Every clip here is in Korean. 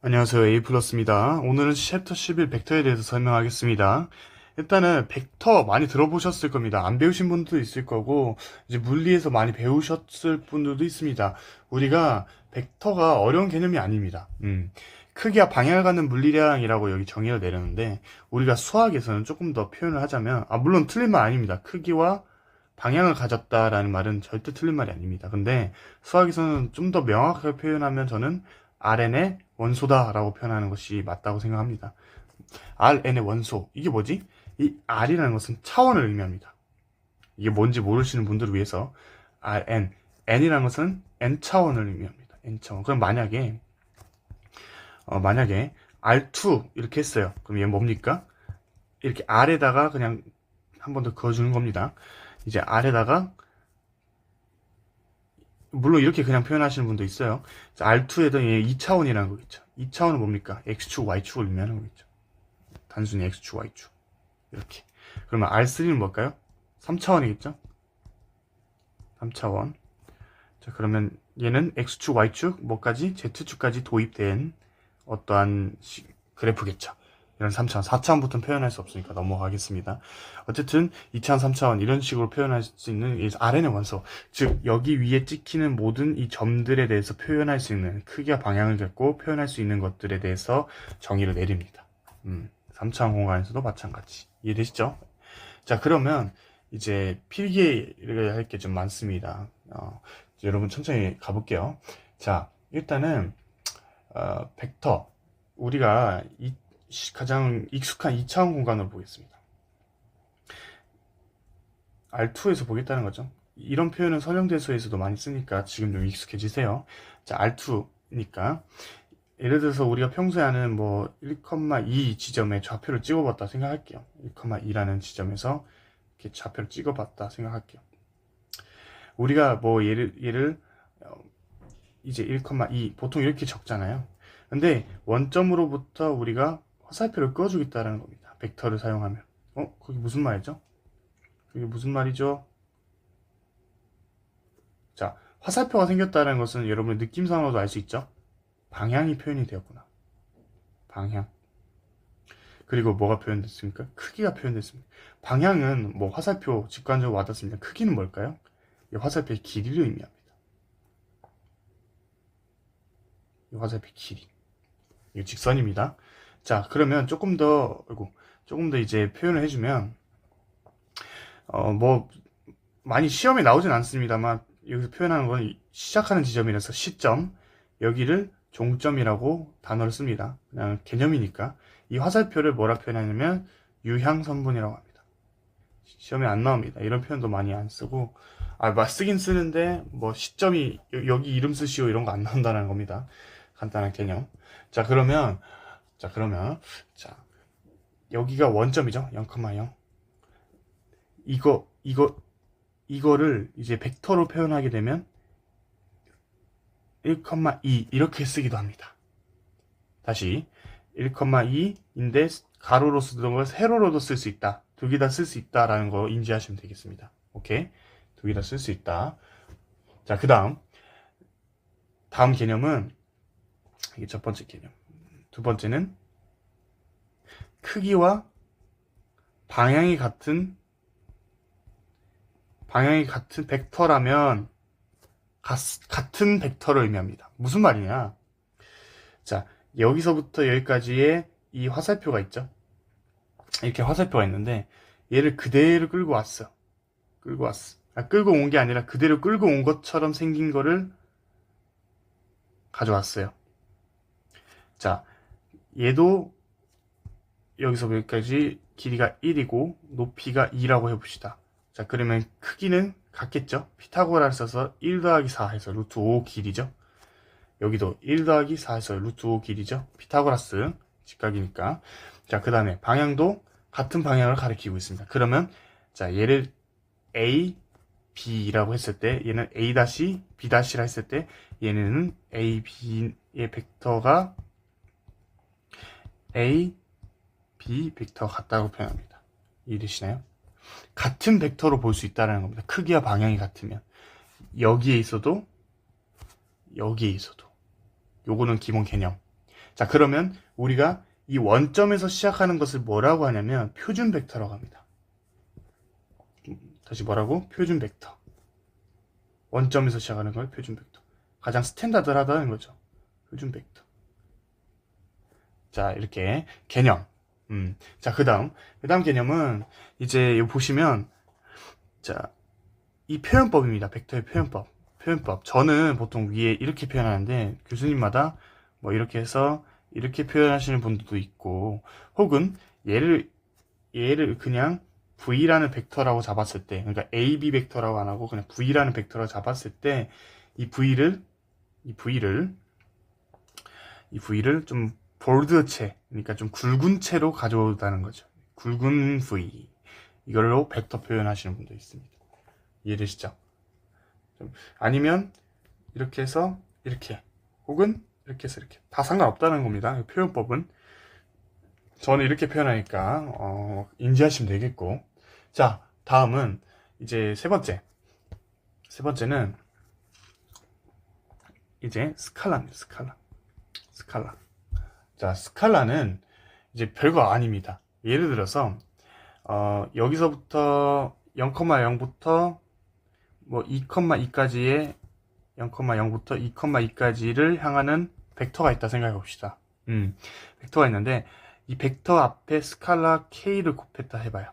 안녕하세요. A+입니다. 오늘은 챕터 11 벡터에 대해서 설명하겠습니다. 일단은 벡터 많이 들어보셨을 겁니다. 안 배우신 분도 있을 거고 이제 물리에서 많이 배우셨을 분들도 있습니다. 우리가 벡터가 어려운 개념이 아닙니다. 크기와 방향을 갖는 물리량이라고 여기 정의를 내렸는데 우리가 수학에서는 조금 더 표현을 하자면 물론 틀린 말 아닙니다. 크기와 방향을 가졌다라는 말은 절대 틀린 말이 아닙니다. 근데 수학에서는 좀 더 명확하게 표현하면 저는 RN의 원소다라고 표현하는 것이 맞다고 생각합니다. RN의 원소. 이게 뭐지? 이 R이라는 것은 차원을 의미합니다. 이게 뭔지 모르시는 분들을 위해서 RN, N이라는 것은 N차원을 의미합니다. N차원. 그럼 만약에 R2 이렇게 했어요. 그럼 얘는 뭡니까? 이렇게 R에다가 그냥 한 번 더 그어주는 겁니다. 이제 R에다가 물론 이렇게 그냥 표현하시는 분도 있어요. R2에다 2차원이라는 거겠죠. 2차원은 뭡니까? X축, Y축을 의미하는 거겠죠. 단순히 X축, Y축. 이렇게. 그러면 R3는 뭘까요? 3차원이겠죠? 3차원. 자, 그러면 얘는 X축, Y축, 뭐까지? Z축까지 도입된 어떠한 그래프겠죠. 이런 3차원, 4차원부터는 표현할 수 없으니까 넘어가겠습니다. 어쨌든 2차원, 3차원 이런 식으로 표현할 수 있는 이 RN의 원소, 즉 여기 위에 찍히는 모든 이 점들에 대해서 표현할 수 있는 크기와 방향을 갖고 표현할 수 있는 것들에 대해서 정의를 내립니다. 3차원 공간에서도 마찬가지. 이해되시죠? 자, 그러면 이제 필기를 할 게 좀 많습니다. 여러분 천천히 가볼게요. 자, 일단은 벡터 우리가 가장 익숙한 2차원 공간으로 보겠습니다. R2에서 보겠다는 거죠. 이런 표현은 선형대소에서도 많이 쓰니까 지금 좀 익숙해지세요. 자, R2니까 예를 들어서 우리가 평소에 하는 뭐 1,2 지점에 좌표를 찍어봤다 생각할게요. 1,2라는 지점에서 이렇게 좌표를 찍어봤다 생각할게요. 우리가 뭐 얘를 이제 1,2 보통 이렇게 적잖아요. 근데 원점으로부터 우리가 화살표를 그어주겠다는 겁니다. 벡터를 사용하면. 그게 무슨 말이죠? 그게 무슨 말이죠? 자, 화살표가 생겼다는 것은 여러분의 느낌상으로도 알 수 있죠? 방향이 표현이 되었구나. 방향. 그리고 뭐가 표현됐습니까? 크기가 표현됐습니다. 방향은 뭐 화살표 직관적으로 와닿습니다. 크기는 뭘까요? 이 화살표의 길이를 의미합니다. 이 화살표의 길이. 이거 직선입니다. 자, 그러면 조금 더 이제 표현을 해주면, 뭐, 많이 시험에 나오진 않습니다만, 여기서 표현하는 건 시작하는 지점이라서 시점, 여기를 종점이라고 단어를 씁니다. 그냥 개념이니까. 이 화살표를 뭐라 표현하냐면, 유향선분이라고 합니다. 시험에 안 나옵니다. 이런 표현도 많이 안 쓰고, 쓰긴 쓰는데, 뭐, 시점이, 여기 이름 쓰시오, 이런 거 안 나온다는 겁니다. 간단한 개념. 자, 그러면, 여기가 원점이죠. 0,0. 이거를 이제 벡터로 표현하게 되면 1,2 이렇게 쓰기도 합니다. 다시 1,2인데 가로로 쓰던 걸 세로로도 쓸 수 있다. 두 개 다 쓸 수 있다라는 거 인지하시면 되겠습니다. 오케이? 두 개 다 쓸 수 있다. 자, 다음 개념은 이게 첫 번째 개념. 두 번째는 크기와 방향이 같은 벡터라면 같은 벡터를 의미합니다. 무슨 말이냐? 자, 여기서부터 여기까지의 이 화살표가 있죠? 이렇게 화살표가 있는데 얘를 그대로 끌고 왔어. 끌고 온 게 아니라 그대로 끌고 온 것처럼 생긴 거를 가져왔어요. 자, 얘도 여기서 여기까지 길이가 1이고 높이가 2라고 해봅시다. 자, 그러면 크기는 같겠죠? 피타고라를 써서 1 더하기 4 해서 루트 5 길이죠? 여기도 1 더하기 4 해서 루트 5 길이죠? 피타고라스 직각이니까. 자, 그 다음에 방향도 같은 방향을 가리키고 있습니다. 그러면 자, 얘를 A, B라고 했을 때 얘는 A 다시 B 다시라 했을 때 얘는 A, B의 벡터가 A, B 벡터가 같다고 표현합니다. 이해되시나요? 같은 벡터로 볼 수 있다는 겁니다. 크기와 방향이 같으면 여기에 있어도 요거는 기본 개념. 자, 그러면 우리가 이 원점에서 시작하는 것을 뭐라고 하냐면 표준 벡터라고 합니다. 다시 뭐라고? 표준 벡터. 원점에서 시작하는 걸 표준 벡터. 가장 스탠다드하다는 거죠. 표준 벡터. 자, 이렇게 개념. 자, 그 다음 개념은 이제 여기 보시면, 자, 이 표현법입니다. 벡터의 표현법. 저는 보통 위에 이렇게 표현하는데, 교수님마다 뭐 이렇게 해서 이렇게 표현하시는 분들도 있고, 혹은 얘를 그냥 V라는 벡터라고 잡았을 때, 그러니까 AB 벡터라고 안 하고 그냥 V라는 벡터라고 잡았을 때, 이 V를 좀 볼드체, 그러니까 좀 굵은 채로 가져오다는 거죠. 굵은 V. 이걸로 벡터 표현하시는 분도 있습니다. 이해되시죠? 아니면 이렇게 해서 이렇게, 혹은 이렇게 해서 이렇게. 다 상관없다는 겁니다. 표현법은. 저는 이렇게 표현하니까 인지하시면 되겠고. 자, 다음은 이제 세 번째는 이제 스칼라입니다. 스칼라. 자, 스칼라는 이제 별거 아닙니다. 예를 들어서 여기서부터 0,0부터 뭐 2,2까지의 0,0부터 2,2까지를 향하는 벡터가 있다 생각해 봅시다. 벡터가 있는데 이 벡터 앞에 스칼라 K를 곱했다 해봐요.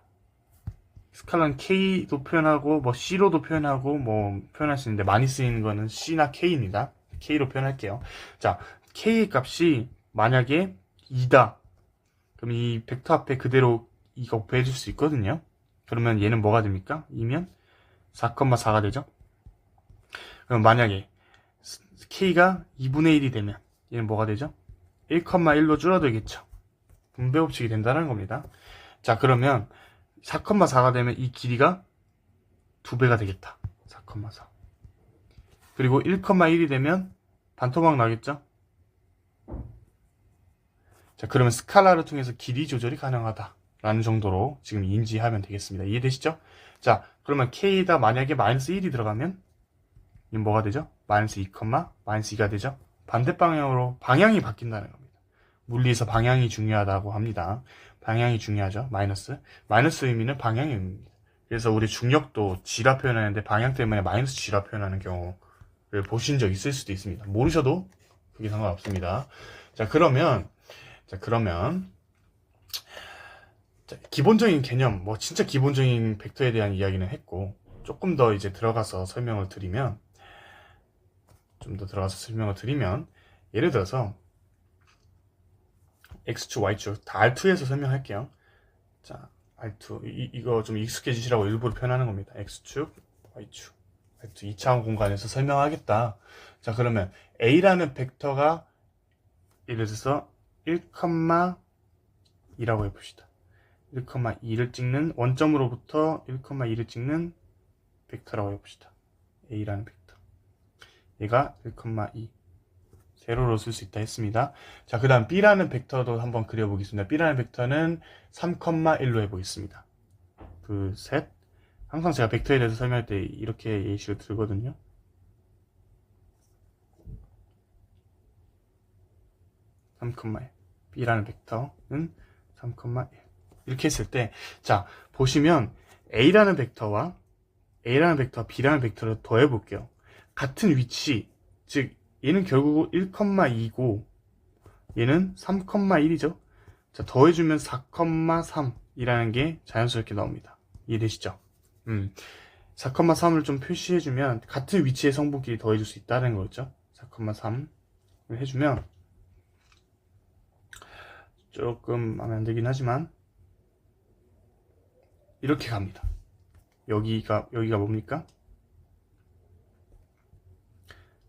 스칼라는 K도 표현하고 뭐 C로도 표현하고 뭐 표현할 수 있는데 많이 쓰이는 거는 C나 K입니다. K로 표현할게요. 자, K 값이 만약에 2다. 그럼 이 벡터 앞에 그대로 2가 곱해줄 수 있거든요. 그러면 얘는 뭐가 됩니까? 2면 4,4가 되죠. 그럼 만약에 K가 2분의 1이 되면 얘는 뭐가 되죠? 1,1로 줄어들겠죠. 분배 법칙이 된다는 겁니다. 자, 그러면 4,4가 되면 이 길이가 2배가 되겠다. 4,4. 그리고 1,1이 되면 반토막 나겠죠? 자, 그러면 스칼라를 통해서 길이 조절이 가능하다라는 정도로 지금 인지하면 되겠습니다. 이해되시죠? 자, 그러면 K에다 만약에 마이너스 1이 들어가면 이건 뭐가 되죠? 마이너스 2, 마이너스 2가 되죠? 반대 방향으로 방향이 바뀐다는 겁니다. 물리에서 방향이 중요하다고 합니다. 방향이 중요하죠. 마이너스 의미는 방향의 의미입니다. 그래서 우리 중력도 G라 표현하는데 방향 때문에 마이너스 G라 표현하는 경우를 보신 적 있을 수도 있습니다. 모르셔도 그게 상관없습니다. 자, 그러면 기본적인 개념, 뭐 진짜 기본적인 벡터에 대한 이야기는 했고, 조금 더 이제 들어가서 설명을 드리면, 예를 들어서 X축, Y축 다 R2에서 설명할게요. 자, R2 이거 좀 익숙해지시라고 일부러 표현하는 겁니다. X축, Y축, R2 2차원 공간에서 설명하겠다. 자, 그러면 A라는 벡터가 예를 들어서 1,2라고 해봅시다. 1,2를 찍는 원점으로부터 1,2를 찍는 벡터라고 해봅시다. A라는 벡터. 얘가 1,2 세로로 쓸 수 있다 했습니다. 자, 그 다음 B라는 벡터도 한번 그려보겠습니다. B라는 벡터는 3,1로 해보겠습니다. 둘, 셋. 항상 제가 벡터에 대해서 설명할 때 이렇게 예시를 들거든요. 3,1. B라는 벡터는 3,1. 이렇게 했을 때, 자, 보시면 A라는 벡터와 B라는 벡터를 더해볼게요. 같은 위치, 즉 얘는 결국 1,2고 얘는 3,1이죠. 자, 더해주면 4,3이라는 게 자연스럽게 나옵니다. 이해되시죠? 4,3을 좀 표시해주면 같은 위치의 성분끼리 더해줄 수 있다는 거죠. 4,3을 해주면 조금 마음에 안 들긴 하지만 이렇게 갑니다. 여기가 뭡니까?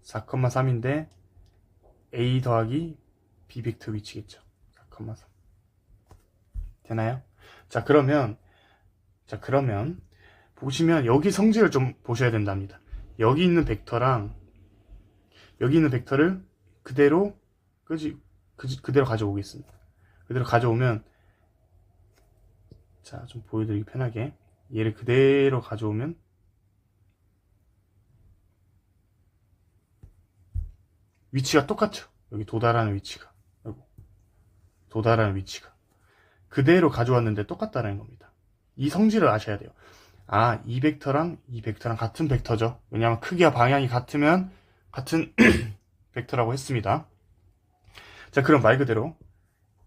4,3인데 A 더하기 B 벡터 위치겠죠. 4,3 되나요? 자, 그러면 보시면 여기 성질을 좀 보셔야 된답니다. 여기 있는 벡터를 그대로 가져오겠습니다. 그대로 가져오면, 자, 좀 보여드리기 편하게 얘를 그대로 가져오면 위치가 똑같죠. 여기 도달하는 위치가. 도달하는 위치가. 그대로 가져왔는데 똑같다는 겁니다. 이 성질을 아셔야 돼요. 아, 이 벡터랑 이 벡터랑 같은 벡터죠. 왜냐하면 크기와 방향이 같으면 같은 벡터라고 했습니다. 자, 그럼 말 그대로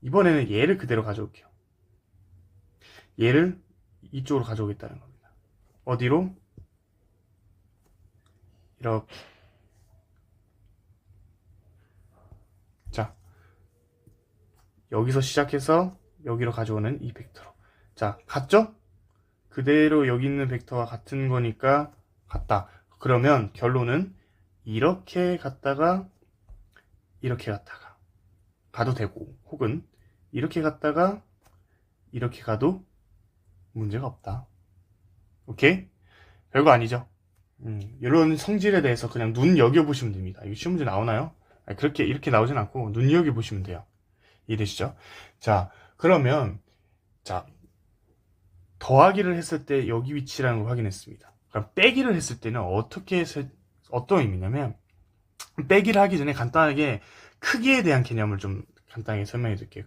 이번에는 얘를 그대로 가져올게요. 얘를 이쪽으로 가져오겠다는 겁니다. 어디로? 이렇게. 자, 여기서 시작해서 여기로 가져오는 이 벡터로. 자, 같죠? 그대로 여기 있는 벡터와 같은 거니까 같다. 그러면 결론은 이렇게 갔다가 이렇게 갔다가 가도 되고, 혹은 이렇게 갔다가 이렇게 가도 문제가 없다. 오케이? 별거 아니죠? 이런 성질에 대해서 그냥 눈여겨보시면 됩니다. 이거 시험 문제 나오나요? 아니, 그렇게 이렇게 나오진 않고 눈여겨보시면 돼요. 이해되시죠? 자, 그러면 자, 더하기를 했을 때 여기 위치라는 걸 확인했습니다. 그럼 빼기를 했을 때는 어떤 의미냐면, 빼기를 하기 전에 간단하게 크기에 대한 개념을 좀 간단하게 설명해 드릴게요.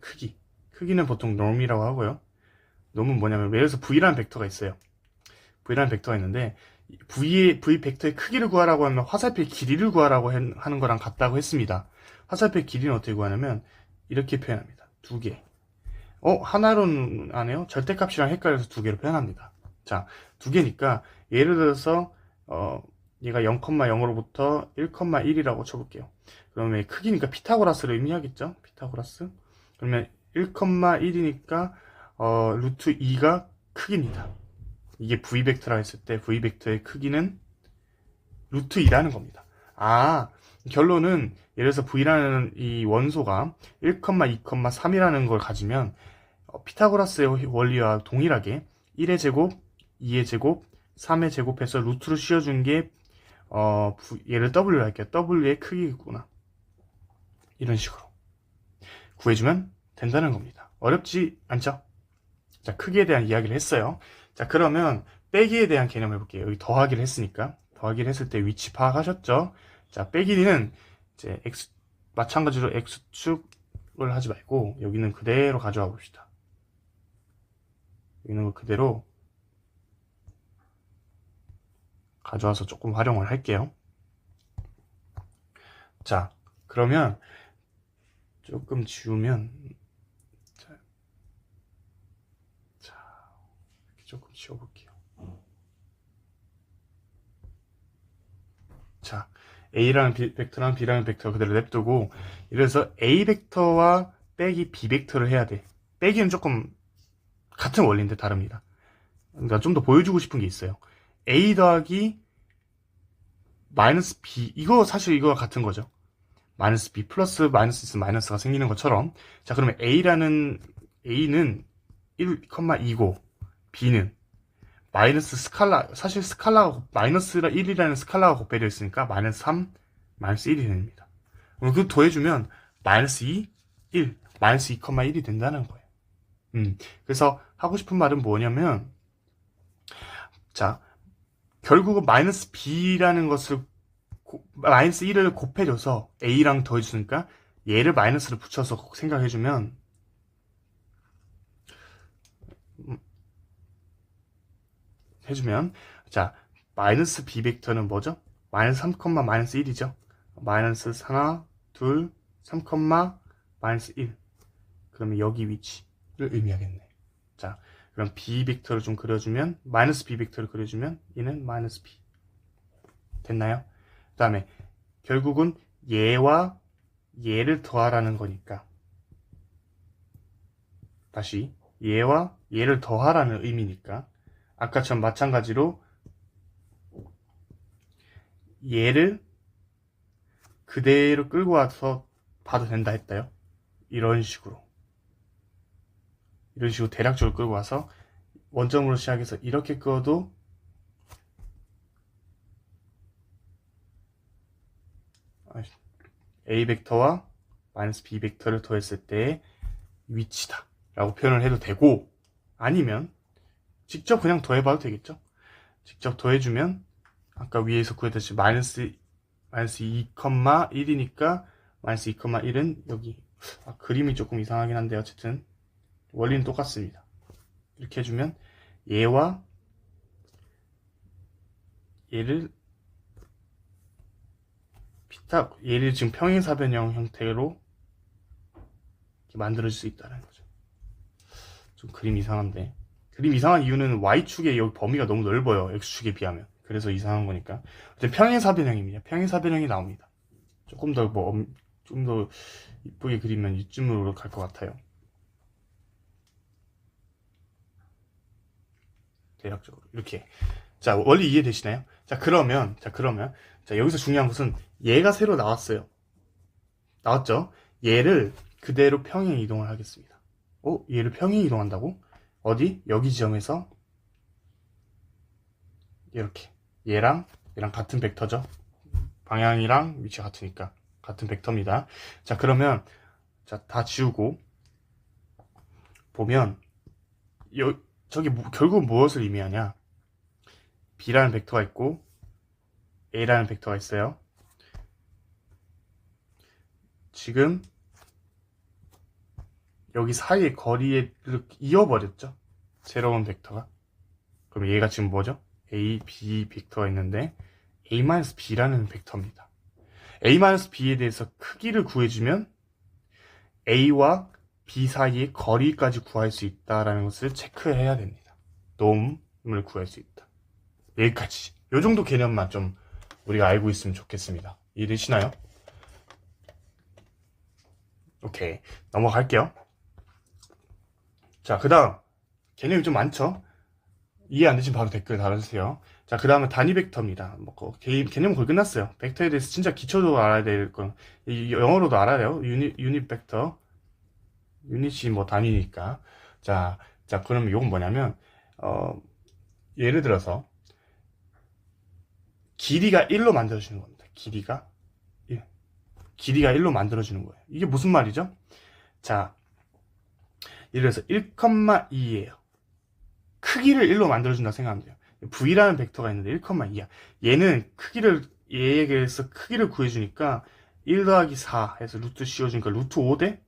크기는 보통 norm이라고 하고요. norm은 뭐냐면, 예를 들어서 v라는 벡터가 있어요. v라는 벡터가 있는데, v 벡터의 크기를 구하라고 하면 화살표의 길이를 구하라고 하는 거랑 같다고 했습니다. 화살표의 길이는 어떻게 구하냐면 이렇게 표현합니다. 두 개. 하나로는 안 해요? 절대값이랑 헷갈려서 두 개로 표현합니다. 자, 두 개니까 예를 들어서 얘가 0,0으로부터 1,1이라고 쳐볼게요. 그러면 크기니까 피타고라스를 의미하겠죠? 피타고라스. 그러면 1,1이니까 루트 2가 크기입니다. 이게 V벡터라 했을 때 V벡터의 크기는 루트 2라는 겁니다. 아, 결론은 예를 들어서 V라는 이 원소가 1, 2, 3이라는 걸 가지면 피타고라스의 원리와 동일하게 1의 제곱, 2의 제곱, 3의 제곱해서 루트로 씌워준 게 얘를 W로 할게요. W의 크기구나. 이런 식으로 구해주면 된다는 겁니다. 어렵지 않죠? 자, 크기에 대한 이야기를 했어요. 자, 그러면 빼기에 대한 개념 해볼게요. 여기 더하기를 했으니까. 더하기를 했을 때 위치 파악하셨죠? 자, 빼기는 이제 마찬가지로 X축을 하지 말고 여기는 그대로 가져와 봅시다. 여기는 거 그대로 가져와서 조금 활용을 할게요. 자, 그러면 조금 지우면 자, 이렇게 조금 지워볼게요. 자, A라는 벡터랑 B라는 벡터 그대로 냅두고, 이래서 A 벡터와 빼기 B 벡터를 해야 돼. 빼기는 조금 같은 원리인데 다릅니다. 그러니까 좀 더 보여주고 싶은 게 있어요. A 더하기 마이너스 B, 이거 같은 거죠. 마이너스 B 플러스 마이너스 있으면 마이너스가 생기는 것처럼. 자, 그러면 A는 1,2고 B는 마이너스 사실 스칼라가 마이너스 1이라는 스칼라가 곱해되어 있으니까 마이너스 3, 마이너스 1이 됩니다. 그럼 그거 더해주면 마이너스 2, 1, 마이너스 2,1이 된다는 거예요. 그래서 하고 싶은 말은 뭐냐면, 자, 결국은 마이너스 B라는 것을 마이너스 1을 곱해줘서 A랑 더해주니까 얘를 마이너스를 붙여서 생각해주면 자, 마이너스 B 벡터는 뭐죠? 마이너스 3, 마이너스 1이죠. 마이너스 하나, 둘, 3, 마이너스 1. 그러면 여기 위치를 의미하겠네. 자, 그럼 B 벡터를 좀 그려주면, 마이너스 B 벡터를 그려주면 얘는 마이너스 B. 됐나요? 그 다음에 결국은 얘와 얘를 더하라는 거니까, 다시 얘와 얘를 더하라는 의미니까 아까처럼 마찬가지로 얘를 그대로 끌고 와서 봐도 된다 했다요. 이런 식으로 대략적으로 끌고 와서 원점으로 시작해서 이렇게 그어도 A 벡터와 마이너스 B 벡터를 더했을 때의 위치다 라고 표현을 해도 되고, 아니면 직접 그냥 더해봐도 되겠죠. 직접 더해주면 아까 위에서 구했듯이 마이너스 2,1이니까 마이너스 2,1은 여기. 그림이 조금 이상하긴 한데 어쨌든 원리는 똑같습니다. 이렇게 해주면 얘와 얘를 얘를 지금 평행사변형 형태로 이렇게 만들어질 수 있다는 거죠. 좀 그림 이상한데, 그림 이상한 이유는 Y축의 여기 범위가 너무 넓어요. X축에 비하면. 그래서 이상한 거니까. 평행사변형입니다. 평행사변형이 나옵니다. 조금 더 좀 더 이쁘게 그리면 이쯤으로 갈 것 같아요. 대략적으로 이렇게. 자, 원리 이해되시나요? 자, 그러면 여기서 중요한 것은 얘가 새로 나왔어요. 나왔죠? 얘를 그대로 평행 이동을 하겠습니다. 얘를 평행 이동한다고? 어디? 여기 지점에서 이렇게. 얘랑 같은 벡터죠? 방향이랑 위치가 같으니까 같은 벡터입니다. 자, 그러면 자, 다 지우고 보면 저기 결국 무엇을 의미하냐? B라는 벡터가 있고 A라는 벡터가 있어요. 지금 여기 사이의 거리를 이어버렸죠? 새로운 벡터가. 그럼 얘가 지금 뭐죠? A, B 벡터가 있는데 A-B라는 벡터입니다. A-B에 대해서 크기를 구해주면 A와 B 사이의 거리까지 구할 수 있다라는 것을 체크해야 됩니다. 놈을 구할 수 있다. 여기까지. 요 정도 개념만 좀 우리가 알고 있으면 좋겠습니다. 이해되시나요? 오케이. 넘어갈게요. 자, 그 다음. 개념이 좀 많죠? 이해 안 되시면 바로 댓글 달아주세요. 자, 그 다음은 단위 벡터입니다. 개념은 거의 끝났어요. 벡터에 대해서 진짜 기초도 알아야 될 건, 영어로도 알아야 돼요. 유닛 벡터. 유닛이 뭐 단위니까. 자, 그러면 이건 뭐냐면, 예를 들어서, 길이가 1로 만들어주는 겁니다. 길이가 1로 만들어주는 거예요. 이게 무슨 말이죠? 자, 예를 들어서 1,2예요. 크기를 1로 만들어준다 생각하면 돼요. V라는 벡터가 있는데 1,2야. 얘는 얘에게서 크기를 구해주니까 1 더하기 4 해서 루트 씌워주니까 루트 5대?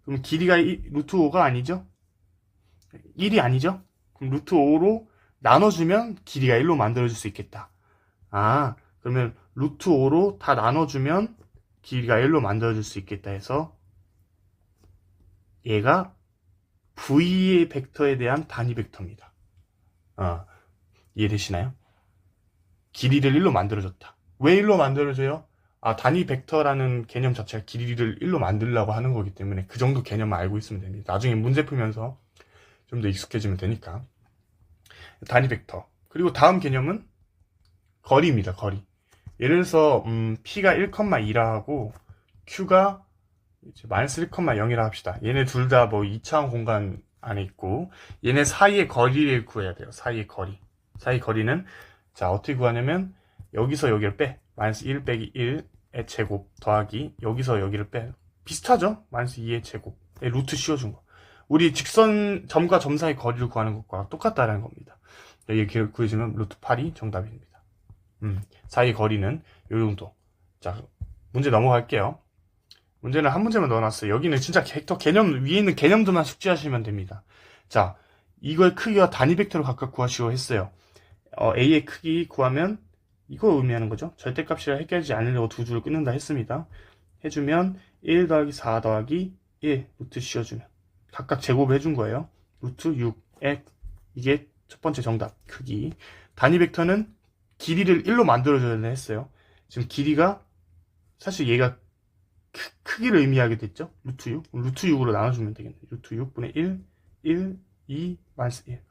그럼 길이가 루트 5가 아니죠? 1이 아니죠? 그럼 루트 5로 나눠주면 길이가 1로 만들어줄 수 있겠다. 그러면 루트 5로 다 나눠주면 길이가 1로 만들어줄 수 있겠다 해서 얘가 V의 벡터에 대한 단위 벡터입니다. 이해되시나요? 길이를 1로 만들어줬다. 왜 1로 만들어줘요? 단위 벡터라는 개념 자체가 길이를 1로 만들려고 하는 거기 때문에 그 정도 개념만 알고 있으면 됩니다. 나중에 문제 풀면서 좀 더 익숙해지면 되니까. 단위 벡터. 그리고 다음 개념은 거리입니다. 거리. 예를 들어서 P가 1,2라 하고 Q가 이제 마이너스 1,0이라 합시다. 얘네 둘 다 뭐 2차원 공간 안에 있고 얘네 사이의 거리를 구해야 돼요. 사이의 거리. 사이 거리는 자 어떻게 구하냐면 여기서 여기를 빼. 마이너스 1 빼기 1의 제곱 더하기 여기서 여기를 빼. 비슷하죠? 마이너스 2의 제곱에 루트 씌워준 거. 우리 직선 점과 점 사이 거리를 구하는 것과 똑같다라는 겁니다. 여기 구해주면 루트 8이 정답입니다. 사이 거리는 요 정도. 자, 문제 넘어갈게요. 문제는 한 문제만 넣어놨어요. 여기는 진짜 벡터 개념, 위에 있는 개념들만 숙지하시면 됩니다. 자, 이거의 크기와 단위 벡터를 각각 구하시고 했어요. A의 크기 구하면 이거 의미하는 거죠. 절대값이라 헷갈리지 않으려고 두 줄을 끊는다 했습니다. 해주면 1 더하기 4 더하기 1 루트 씌워주면 각각 제곱을 해준 거예요. 루트 6에 이게 첫 번째 정답 크기. 단위 벡터는 길이를 1로 만들어줘야 했어요. 지금 길이가 사실 얘가 크기를 의미하게 됐죠. 루트 6. 루트 6으로 나눠주면 되겠네. 루트 6분의 1, 2, 마이너스 1.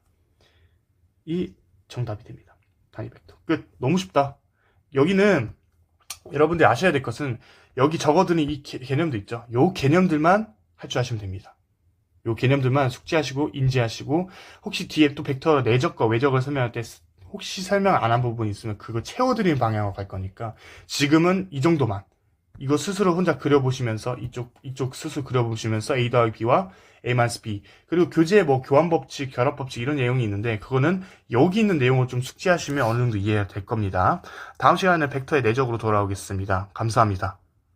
이 정답이 됩니다. 단위 벡터. 끝. 너무 쉽다. 여기는 여러분들이 아셔야 될 것은 여기 적어두는 이 개념도 있죠. 요 개념들만 할 줄 아시면 됩니다. 요 개념들만 숙지하시고 인지하시고 혹시 뒤에 또 벡터 내적과 외적을 설명할 때 혹시 설명 안 한 부분이 있으면 그거 채워드리는 방향으로 갈 거니까 지금은 이 정도만 이거 스스로 혼자 그려보시면서 이쪽 스스로 그려보시면서 A 더하기 B와 A-B 그리고 교재 뭐 교환법칙, 결합법칙 이런 내용이 있는데 그거는 여기 있는 내용을 좀 숙지하시면 어느 정도 이해가 될 겁니다. 다음 시간에 벡터의 내적으로 돌아오겠습니다. 감사합니다.